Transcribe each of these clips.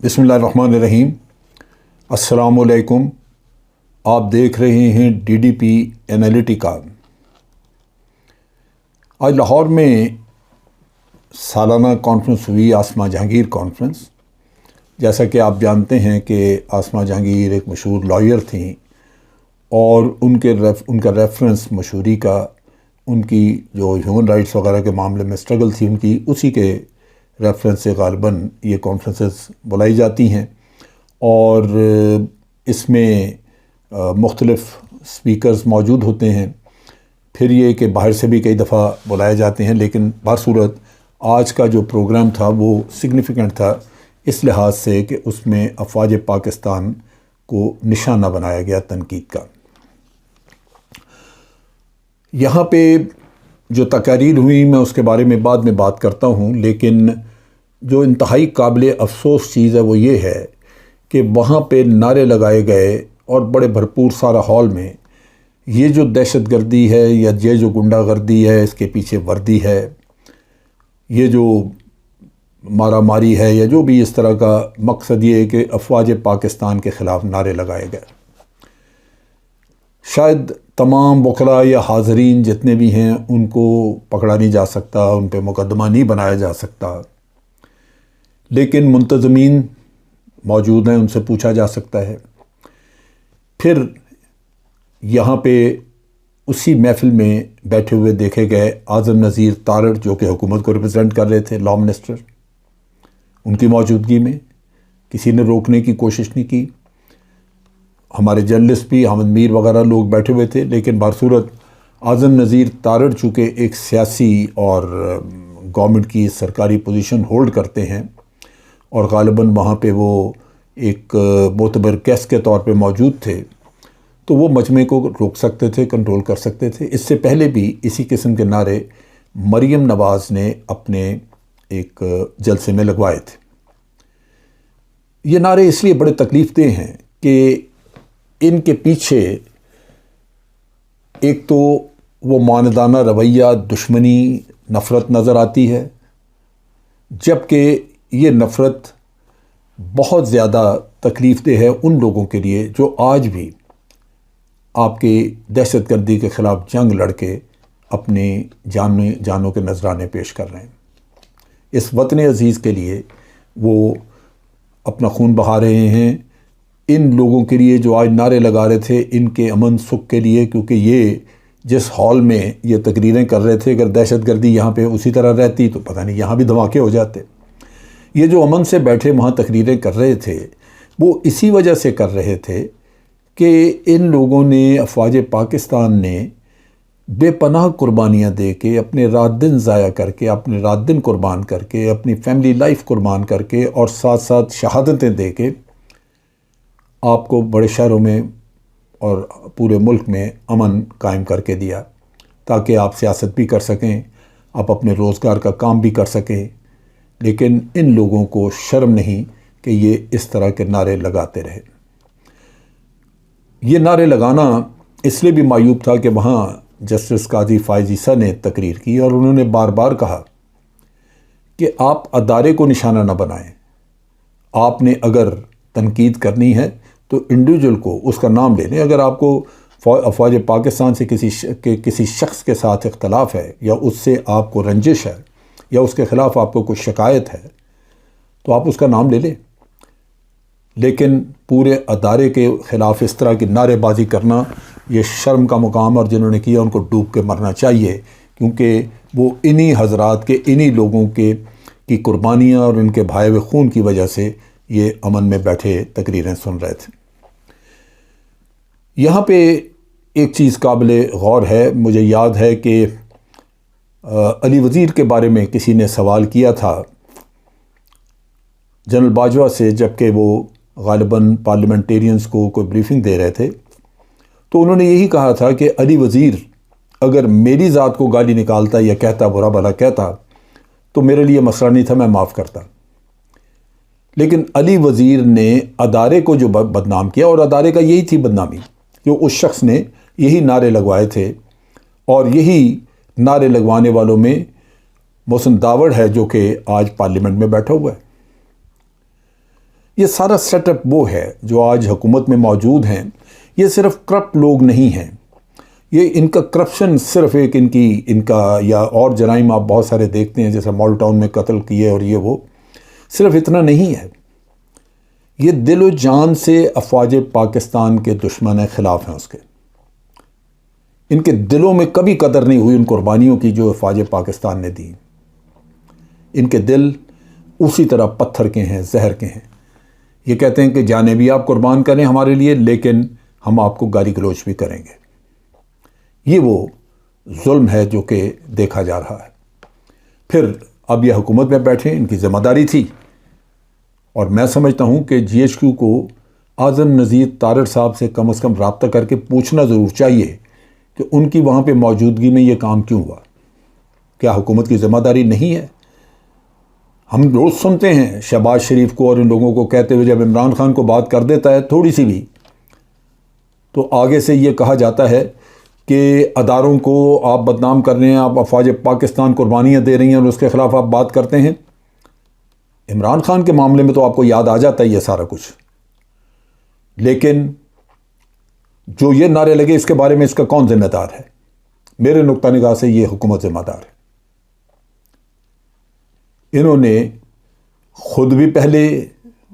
بسم اللہ الرحمن الرحیم۔ السلام علیکم۔ آپ دیکھ رہے ہیں ڈی ڈی پی انالیٹیکا۔ آج لاہور میں سالانہ کانفرنس ہوئی، آسما جہانگیر کانفرنس۔ جیسا کہ آپ جانتے ہیں کہ آسما جہانگیر ایک مشہور لائر تھیں اور ان کا ریفرنس مشہوری کا ان کی جو ہیومن رائٹس وغیرہ کے معاملے میں اسٹرگل تھی ان کی، اسی کے ریفرنس سے غالباً یہ کانفرنسز بلائی جاتی ہیں اور اس میں مختلف سپیکرز موجود ہوتے ہیں۔ پھر یہ کہ باہر سے بھی کئی دفعہ بلائے جاتے ہیں، لیکن بہرصورت آج کا جو پروگرام تھا وہ سگنیفیکنٹ تھا اس لحاظ سے کہ اس میں افواج پاکستان کو نشانہ بنایا گیا تنقید کا۔ یہاں پہ جو تقاریر ہوئی میں اس کے بارے میں بعد میں بات کرتا ہوں، لیکن جو انتہائی قابل افسوس چیز ہے وہ یہ ہے کہ وہاں پہ نعرے لگائے گئے اور بڑے بھرپور سارا ہال میں یہ جو دہشت گردی ہے یا یہ جو گنڈا گردی ہے، اس کے پیچھے وردی ہے، یہ جو مارا ماری ہے یا جو بھی اس طرح کا مقصد یہ ہے کہ افواج پاکستان کے خلاف نعرے لگائے گئے۔ شاید تمام وکلاء یا حاضرین جتنے بھی ہیں ان کو پکڑا نہیں جا سکتا، ان پہ مقدمہ نہیں بنایا جا سکتا، لیکن منتظمین موجود ہیں، ان سے پوچھا جا سکتا ہے۔ پھر یہاں پہ اسی محفل میں بیٹھے ہوئے دیکھے گئے اعظم نذیر تارڑ، جو کہ حکومت کو ریپرزینٹ کر رہے تھے، لا منسٹر، ان کی موجودگی میں کسی نے روکنے کی کوشش نہیں کی۔ ہمارے جرنلسٹ بھی حامد میر وغیرہ لوگ بیٹھے ہوئے تھے، لیکن بہرصورت اعظم نذیر تارڑ چونکہ ایک سیاسی اور گورنمنٹ کی سرکاری پوزیشن ہولڈ کرتے ہیں اور غالباً وہاں پہ وہ ایک معتبر گیسٹ کے طور پہ موجود تھے، تو وہ مجمع کو روک سکتے تھے، کنٹرول کر سکتے تھے۔ اس سے پہلے بھی اسی قسم کے نعرے مریم نواز نے اپنے ایک جلسے میں لگوائے تھے۔ یہ نعرے اس لیے بڑے تکلیف دہ ہیں کہ ان کے پیچھے ایک تو وہ معاندانہ رویہ، دشمنی، نفرت نظر آتی ہے، جبکہ یہ نفرت بہت زیادہ تکلیف دہ ہے ان لوگوں کے لیے جو آج بھی آپ کے دہشت گردی کے خلاف جنگ لڑ کے اپنے جانوں کے نذرانے پیش کر رہے ہیں۔ اس وطن عزیز کے لیے وہ اپنا خون بہا رہے ہیں۔ ان لوگوں کے لیے جو آج نعرے لگا رہے تھے، ان کے امن سکھ کے لیے، کیونکہ یہ جس ہال میں یہ تقریریں کر رہے تھے، اگر دہشت گردی یہاں پہ اسی طرح رہتی تو پتہ نہیں یہاں بھی دھماکے ہو جاتے۔ یہ جو امن سے بیٹھے وہاں تقریریں کر رہے تھے، وہ اسی وجہ سے کر رہے تھے کہ ان لوگوں نے، افواج پاکستان نے بے پناہ قربانیاں دے کے، اپنے رات دن ضائع کر کے، اپنے رات دن قربان کر کے، اپنی فیملی لائف قربان کر کے اور ساتھ ساتھ شہادتیں دے کے آپ کو بڑے شہروں میں اور پورے ملک میں امن قائم کر کے دیا، تاکہ آپ سیاست بھی کر سکیں، آپ اپنے روزگار کا کام بھی کر سکیں۔ لیکن ان لوگوں کو شرم نہیں کہ یہ اس طرح کے نعرے لگاتے رہے۔ یہ نعرے لگانا اس لیے بھی معیوب تھا کہ وہاں جسٹس قاضی فائز عیسیٰ نے تقریر کی اور انہوں نے بار بار کہا کہ آپ ادارے کو نشانہ نہ بنائیں۔ آپ نے اگر تنقید کرنی ہے تو انڈیویجول کو اس کا نام لے لیں۔ اگر آپ کو افواج پاکستان سے کسی شخص کے ساتھ اختلاف ہے یا اس سے آپ کو رنجش ہے یا اس کے خلاف آپ کو کوئی شکایت ہے تو آپ اس کا نام لے لیں، لیکن پورے ادارے کے خلاف اس طرح کی نعرے بازی کرنا یہ شرم کا مقام، اور جنہوں نے کیا ان کو ڈوب کے مرنا چاہیے، کیونکہ وہ انہی حضرات کے، انہی لوگوں کی قربانیاں اور ان کے بہائے ہوئے خون کی وجہ سے یہ امن میں بیٹھے تقریریں سن رہے تھے۔ یہاں پہ ایک چیز قابل غور ہے، مجھے یاد ہے کہ علی وزیر کے بارے میں کسی نے سوال کیا تھا جنرل باجوہ سے، جبکہ وہ غالباً پارلیمنٹیرینز کو کوئی بریفنگ دے رہے تھے، تو انہوں نے یہی کہا تھا کہ علی وزیر اگر میری ذات کو گالی نکالتا یا کہتا، برا بھلا کہتا، تو میرے لیے مسئلہ نہیں تھا، میں معاف کرتا۔ لیکن علی وزیر نے ادارے کو جو بدنام کیا، اور ادارے کا یہی تھی بدنامی، کہ اس شخص نے یہی نعرے لگوائے تھے، اور یہی نعرے لگوانے والوں میں محسن داوڑ ہے جو کہ آج پارلیمنٹ میں بیٹھا ہوا ہے۔ یہ سارا سیٹ اپ وہ ہے جو آج حکومت میں موجود ہیں. یہ صرف کرپٹ لوگ نہیں ہیں. یہ ان کا کرپشن صرف ایک ان کا یا اور جرائم آپ بہت سارے دیکھتے ہیں جیسے مال ٹاؤن میں قتل کیے اور یہ وہ، صرف اتنا نہیں ہے. یہ دل و جان سے افواج پاکستان کے دشمن خلاف ہیں اس کے. ان کے دلوں میں کبھی قدر نہیں ہوئی ان قربانیوں کی جو افواج پاکستان نے دی. ان کے دل اسی طرح پتھر کے ہیں، زہر کے ہیں. یہ کہتے ہیں کہ جانیں بھی آپ قربان کریں ہمارے لیے، لیکن ہم آپ کو گالی گلوچ بھی کریں گے. یہ وہ ظلم ہے جو کہ دیکھا جا رہا ہے. پھر اب یہ حکومت میں بیٹھے، ان کی ذمہ داری تھی. اور میں سمجھتا ہوں کہ جی ایچ کیو کو اعظم نذیر تارڑ صاحب سے کم از کم رابطہ کر کے پوچھنا ضرور چاہیے کہ ان کی وہاں پہ موجودگی میں یہ کام کیوں ہوا. کیا حکومت کی ذمہ داری نہیں ہے؟ ہم روز سنتے ہیں شہباز شریف کو اور ان لوگوں کو کہتے ہوئے، جب عمران خان کو بات کر دیتا ہے تھوڑی سی بھی، تو آگے سے یہ کہا جاتا ہے کہ اداروں کو آپ بدنام کر رہے ہیں، آپ افواج پاکستان قربانیاں دے رہی ہیں اور اس کے خلاف آپ بات کرتے ہیں. عمران خان کے معاملے میں تو آپ کو یاد آ جاتا ہے یہ سارا کچھ، لیکن جو یہ نعرے لگے اس کے بارے میں اس کا کون ذمہ دار ہے؟ میرے نقطہ نگاہ سے یہ حکومت ذمہ دار ہے. انہوں نے خود بھی پہلے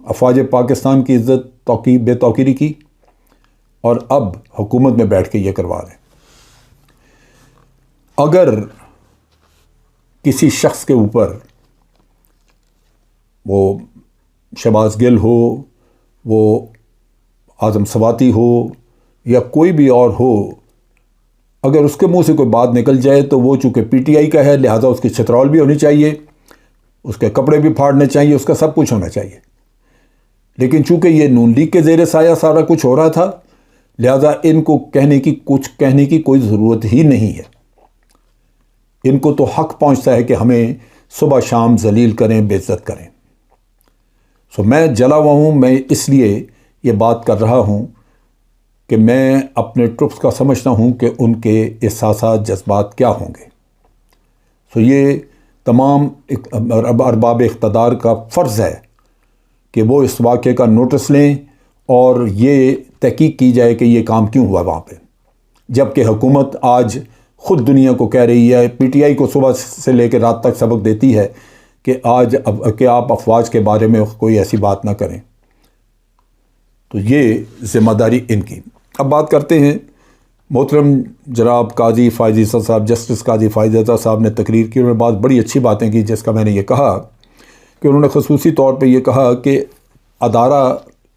افواج پاکستان کی عزت بے توقیری کی اور اب حکومت میں بیٹھ کے یہ کروا رہے ہیں. اگر کسی شخص کے اوپر، وہ شہباز گل ہو، وہ اعظم سواتی ہو یا کوئی بھی اور ہو، اگر اس کے منہ سے کوئی بات نکل جائے تو وہ چونکہ پی ٹی آئی کا ہے لہٰذا اس کی چترول بھی ہونی چاہیے، اس کے کپڑے بھی پھاڑنے چاہیے، اس کا سب کچھ ہونا چاہیے. لیکن چونکہ یہ نون لیگ کے زیر سایہ سارا کچھ ہو رہا تھا، لہٰذا ان کو کچھ کہنے کی کوئی ضرورت ہی نہیں ہے. ان کو تو حق پہنچتا ہے کہ ہمیں صبح شام ذلیل کریں، بے عزت کریں. میں جلا ہوا ہوں. میں اس لیے یہ بات کر رہا ہوں کہ میں اپنے ٹروپس کا سمجھتا ہوں کہ ان کے احساسات، جذبات کیا ہوں گے. یہ تمام ارباب اقتدار کا فرض ہے کہ وہ اس واقعے کا نوٹس لیں اور یہ تحقیق کی جائے کہ یہ کام کیوں ہوا وہاں پہ. جبکہ حکومت آج خود دنیا کو کہہ رہی ہے، پی ٹی آئی کو صبح سے لے کے رات تک سبق دیتی ہے کہ آپ افواج کے بارے میں کوئی ایسی بات نہ کریں. تو یہ ذمہ داری ان کی. اب بات کرتے ہیں. محترم جناب قاضی فائز عیسیٰ صاحب، جسٹس قاضی فائز عیسیٰ صاحب نے تقریر کی، انہوں نے بات بڑی اچھی باتیں کی، جس کا میں نے یہ کہا کہ انہوں نے خصوصی طور پہ یہ کہا کہ ادارہ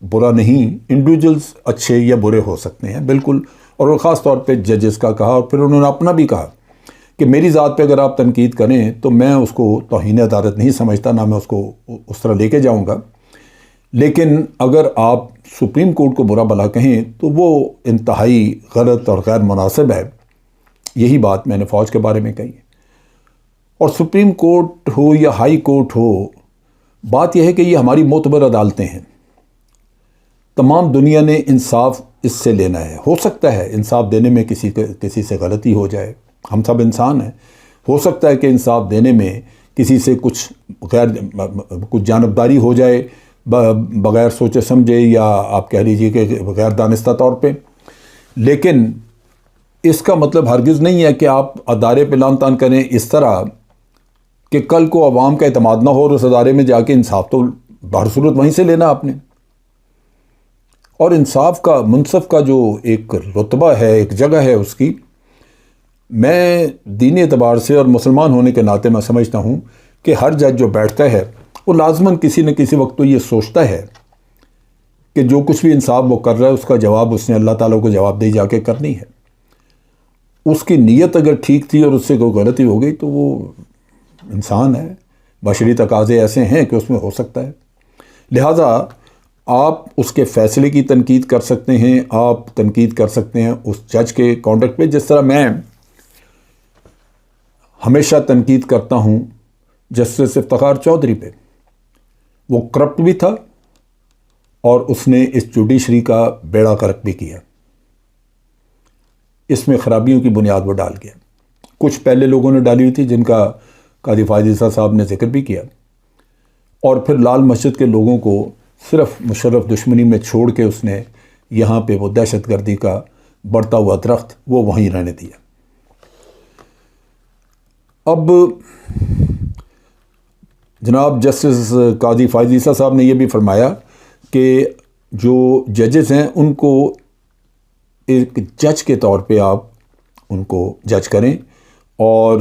برا نہیں، انڈیویجولز اچھے یا برے ہو سکتے ہیں، بالکل. اور خاص طور پہ ججز کا کہا، اور پھر انہوں نے اپنا بھی کہا کہ میری ذات پہ اگر آپ تنقید کریں تو میں اس کو توہین عدالت نہیں سمجھتا، نہ میں اس کو اس طرح لے کے جاؤں گا. لیکن اگر آپ سپریم کورٹ کو برا بھلا کہیں تو وہ انتہائی غلط اور غیر مناسب ہے. یہی بات میں نے فوج کے بارے میں کہی ہے. اور سپریم کورٹ ہو یا ہائی کورٹ ہو، بات یہ ہے کہ یہ ہماری معتبر عدالتیں ہیں. تمام دنیا نے انصاف اس سے لینا ہے. ہو سکتا ہے انصاف دینے میں کسی سے غلطی ہو جائے، ہم سب انسان ہیں. ہو سکتا ہے کہ انصاف دینے میں کسی سے کچھ جانبداری ہو جائے بغیر سوچے سمجھے، یا آپ کہہ لیجیے کہ غیر دانستہ طور پہ. لیکن اس کا مطلب ہرگز نہیں ہے کہ آپ ادارے پہ لان تان کریں اس طرح کہ کل کو عوام کا اعتماد نہ ہو اور اس ادارے میں جا کے انصاف تو بہر صورت وہیں سے لینا آپ نے. اور انصاف کا، منصف کا جو ایک رتبہ ہے، ایک جگہ ہے اس کی، میں دینی اعتبار سے اور مسلمان ہونے کے ناطے میں سمجھتا ہوں کہ ہر جج جو بیٹھتا ہے وہ لازماً کسی نہ کسی وقت تو یہ سوچتا ہے کہ جو کچھ بھی انصاف وہ کر رہا ہے اس کا جواب اس نے اللہ تعالیٰ کو جواب دے جا کے کرنی ہے. اس کی نیت اگر ٹھیک تھی اور اس سے کوئی غلطی ہو گئی تو وہ انسان ہے، بشری تقاضے ایسے ہیں کہ اس میں ہو سکتا ہے. لہٰذا آپ اس کے فیصلے کی تنقید کر سکتے ہیں، آپ تنقید کر سکتے ہیں اس جج کے کانڈکٹ پہ، جس طرح میں ہمیشہ تنقید کرتا ہوں جسٹس افتخار چودھری پہ. وہ کرپٹ بھی تھا اور اس نے اس جوڈیشری کا بیڑا غرق بھی کیا. اس میں خرابیوں کی بنیاد وہ ڈال گیا. کچھ پہلے لوگوں نے ڈالی ہوئی تھی جن کا قاضی فائز عیسیٰ صاحب نے ذکر بھی کیا، اور پھر لال مسجد کے لوگوں کو صرف مشرف دشمنی میں چھوڑ کے اس نے یہاں پہ وہ دہشت گردی کا بڑھتا ہوا درخت وہ وہیں رہنے دیا۔ اب جناب جسٹس قاضی فائز عیسیٰ صاحب نے یہ بھی فرمایا کہ جو ججز ہیں ان کو ایک جج کے طور پہ آپ ان کو جج کریں، اور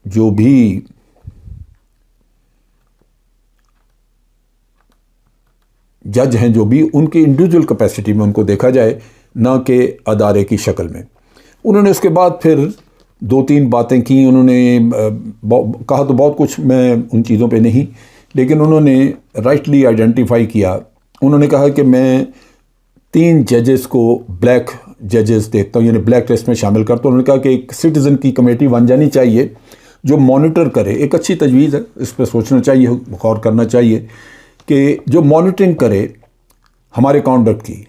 جو بھی جج ہیں جو بھی ان کی انڈیویجول کیپیسٹی میں ان کو دیکھا جائے، نہ کہ ادارے کی شکل میں۔ انہوں نے اس کے بعد پھر 2-3 باتیں کی، انہوں نے کہا تو بہت کچھ، میں ان چیزوں پہ نہیں، لیکن انہوں نے رائٹلی آئیڈینٹیفائی کیا۔ انہوں نے کہا کہ میں 3 ججز کو بلیک ججز دیکھتا ہوں، یعنی بلیک لسٹ میں شامل کرتا ہوں۔ انہوں نے کہا کہ ایک سٹیزن کی کمیٹی بن جانی چاہیے جو مانیٹر کرے، ایک اچھی تجویز ہے، اس پہ سوچنا چاہیے، غور کرنا چاہیے کہ جو مانیٹرنگ کرے ہمارے کانڈکٹ کی،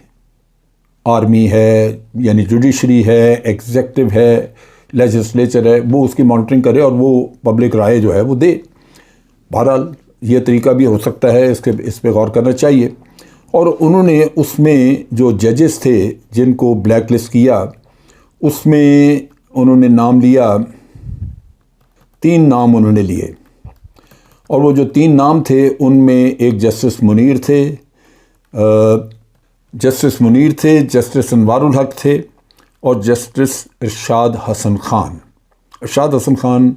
آرمی ہے یعنی جوڈیشری ہے، ایگزیکٹو ہے، لیجسلیچر ہے، وہ اس کی مانیٹرنگ کرے اور وہ پبلک رائے جو ہے وہ دے۔ بہرحال یہ طریقہ بھی ہو سکتا ہے، اس پہ غور کرنا چاہیے۔ اور انہوں نے اس میں جو ججز تھے جن کو بلیک لسٹ کیا، اس میں انہوں نے نام لیا، 3 نام انہوں نے لیے، اور وہ جو 3 نام تھے ان میں ایک جسٹس منیر تھے، جسٹس انوار الحق تھے، اور جسٹس ارشاد حسن خان۔ ارشاد حسن خان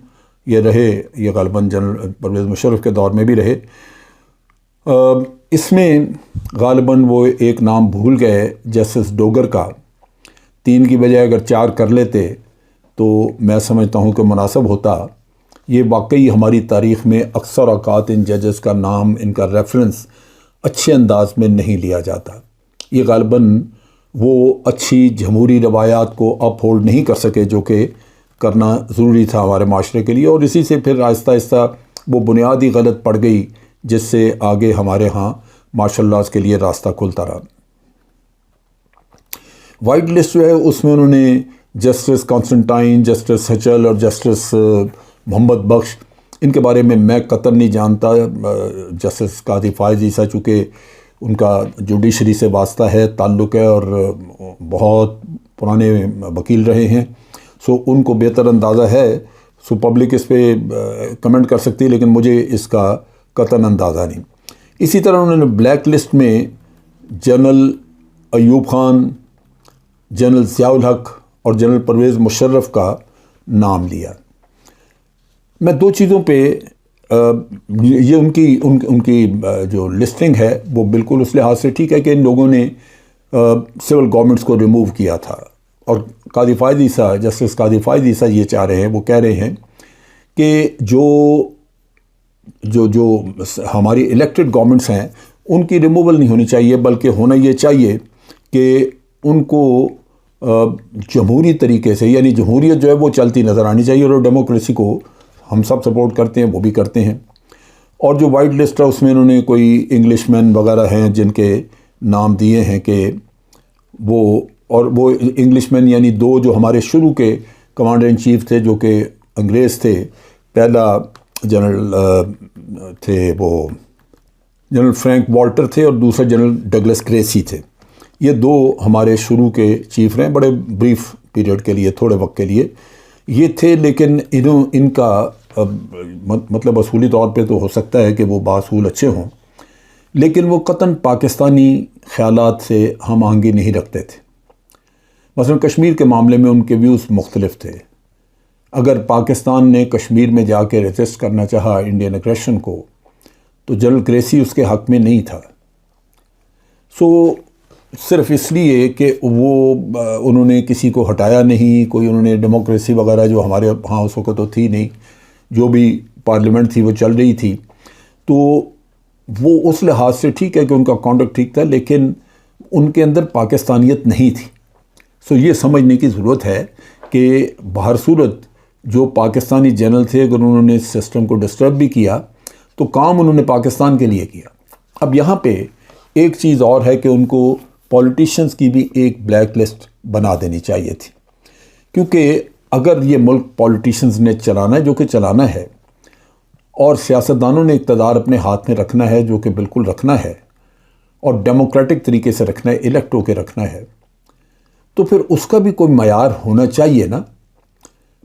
یہ رہے، یہ غالباً جنرل پرویز مشرف کے دور میں بھی رہے۔ اس میں غالباً وہ ایک نام بھول گئے، جسٹس ڈوگر کا۔ 3 کی بجائے اگر 4 کر لیتے تو میں سمجھتا ہوں کہ مناسب ہوتا۔ یہ واقعی ہماری تاریخ میں اکثر اوقات ان ججز کا نام، ان کا ریفرنس اچھے انداز میں نہیں لیا جاتا۔ یہ غالباً وہ اچھی جمہوری روایات کو اپ ہولڈ نہیں کر سکے جو کہ کرنا ضروری تھا ہمارے معاشرے کے لیے، اور اسی سے پھر آہستہ آہستہ وہ بنیاد ہی غلط پڑ گئی، جس سے آگے ہمارے ہاں مارشل لاز کے لیے راستہ کھلتا رہا۔ وائٹ لسٹ جو ہے اس میں انہوں نے جسٹس کانسٹنٹائن، جسٹس ہچل اور جسٹس محمد بخش، ان کے بارے میں قطعاً نہیں جانتا۔ جسٹس قاضی فائز عیسیٰ چونکہ ان کا جوڈیشری سے واسطہ ہے، تعلق ہے، اور بہت پرانے وکیل رہے ہیں، سو ان کو بہتر اندازہ ہے، سو پبلک اس پہ کمنٹ کر سکتی ہے، لیکن مجھے اس کا قطعاً اندازہ نہیں۔ اسی طرح انہوں نے بلیک لسٹ میں جنرل ایوب خان، جنرل ضیاء الحق اور جنرل پرویز مشرف کا نام لیا۔ میں 2 چیزوں پہ یہ ان کی جو لسٹنگ ہے وہ بالکل اس لحاظ سے ٹھیک ہے کہ ان لوگوں نے سول گورنمنٹس کو ریموو کیا تھا، اور قاضی فائز عیسیٰ، جسٹس قاضی فائز عیسیٰ یہ چاہ رہے ہیں، وہ کہہ رہے ہیں کہ جو ہماری الیکٹڈ گورنمنٹس ہیں ان کی ریموول نہیں ہونی چاہیے، بلکہ ہونا یہ چاہیے کہ ان کو جمہوری طریقے سے، یعنی جمہوریت جو ہے وہ چلتی نظر آنی چاہیے، اور ڈیموکریسی کو ہم سب سپورٹ کرتے ہیں، وہ بھی کرتے ہیں۔ اور جو وائٹ لسٹ ہے اس میں انہوں نے کوئی انگلش مین وغیرہ ہیں جن کے نام دیے ہیں کہ وہ انگلش مین یعنی 2 جو ہمارے شروع کے کمانڈر ان چیف تھے جو کہ انگریز تھے، پہلا جنرل تھے وہ جنرل فرینک والٹر تھے، اور دوسرا جنرل ڈگلس کریسی تھے۔ یہ 2 ہمارے شروع کے چیف رہے، بڑے بریف پیریڈ کے لیے، تھوڑے وقت کے لیے یہ تھے، لیکن ان کا مطلب اصولی طور پہ تو ہو سکتا ہے کہ وہ باصول اچھے ہوں، لیکن وہ قطعاً پاکستانی خیالات سے ہم آہنگی نہیں رکھتے تھے۔ مثلا کشمیر کے معاملے میں ان کے ویوز مختلف تھے۔ اگر پاکستان نے کشمیر میں جا کے ریزسٹ کرنا چاہا انڈین اگریشن کو، تو جنرل کریسی اس کے حق میں نہیں تھا۔ سو صرف اس لیے کہ وہ انہوں نے کسی کو ہٹایا نہیں، کوئی انہوں نے ڈیموکریسی وغیرہ جو ہمارے ہاں اس وقت تو تھی نہیں، جو بھی پارلیمنٹ تھی وہ چل رہی تھی، تو وہ اس لحاظ سے ٹھیک ہے کہ ان کا کانڈکٹ ٹھیک تھا، لیکن ان کے اندر پاکستانیت نہیں تھی۔ سو یہ سمجھنے کی ضرورت ہے کہ بہر صورت جو پاکستانی جنرل تھے، اگر انہوں نے سسٹم کو ڈسٹرب بھی کیا تو کام انہوں نے پاکستان کے لیے کیا۔ اب یہاں پہ ایک چیز اور ہے کہ ان کو پولیٹیشنز کی بھی ایک بلیک لسٹ بنا دینی چاہیے تھی، کیونکہ اگر یہ ملک پولیٹیشنز نے چلانا ہے، جو کہ چلانا ہے، اور سیاستدانوں نے اقتدار اپنے ہاتھ میں رکھنا ہے، جو کہ بالکل رکھنا ہے، اور ڈیموکریٹک طریقے سے رکھنا ہے، الیکٹ ہو کے رکھنا ہے، تو پھر اس کا بھی کوئی معیار ہونا چاہیے نا،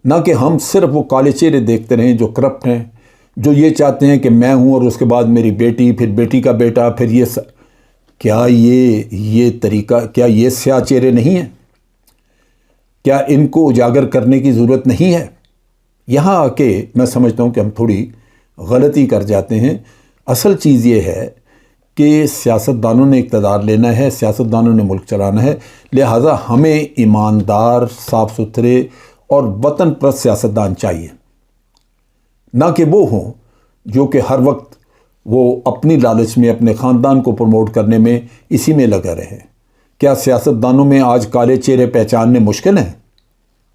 نہ کہ ہم صرف وہ کالے چہرے دیکھتے رہیں جو کرپٹ ہیں، جو یہ چاہتے ہیں کہ میں ہوں اور اس کے بعد میری بیٹی، پھر بیٹی کا بیٹا، پھر کیا یہ طریقہ، کیا یہ سیاہ چہرے نہیں ہیں؟ کیا ان کو اجاگر کرنے کی ضرورت نہیں ہے؟ یہاں آ کے میں سمجھتا ہوں کہ ہم تھوڑی غلطی کر جاتے ہیں۔ اصل چیز یہ ہے کہ سیاستدانوں نے اقتدار لینا ہے، سیاستدانوں نے ملک چلانا ہے، لہٰذا ہمیں ایماندار، صاف ستھرے اور وطن پرست سیاستدان چاہیے، نہ کہ وہ ہوں جو کہ ہر وقت وہ اپنی لالچ میں اپنے خاندان کو پروموٹ کرنے میں اسی میں لگا رہے۔ کیا سیاستدانوں میں آج کالے چہرے پہچاننے مشکل ہیں؟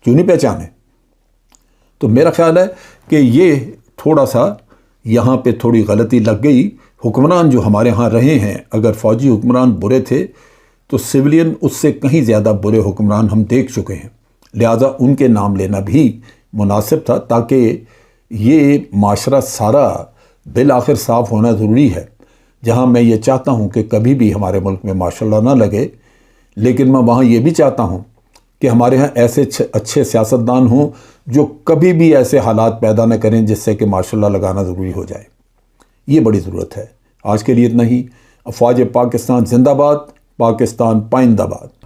کیوں نہیں پہچانے؟ تو میرا خیال ہے کہ یہ تھوڑا سا یہاں پہ تھوڑی غلطی لگ گئی۔ حکمران جو ہمارے ہاں رہے ہیں، اگر فوجی حکمران برے تھے تو سویلین اس سے کہیں زیادہ برے حکمران ہم دیکھ چکے ہیں، لہٰذا ان کے نام لینا بھی مناسب تھا، تاکہ یہ معاشرہ سارا بالآخر صاف ہونا ضروری ہے۔ جہاں میں یہ چاہتا ہوں کہ کبھی بھی ہمارے ملک میں ماشاءاللہ نہ لگے، لیکن میں وہاں یہ بھی چاہتا ہوں کہ ہمارے ہاں ایسے اچھے سیاستدان ہوں جو کبھی بھی ایسے حالات پیدا نہ کریں جس سے کہ ماشاءاللہ لگانا ضروری ہو جائے۔ یہ بڑی ضرورت ہے۔ آج کے لیے اتنا ہی۔ افواج پاکستان زندہ باد، پاکستان پائندہ باد۔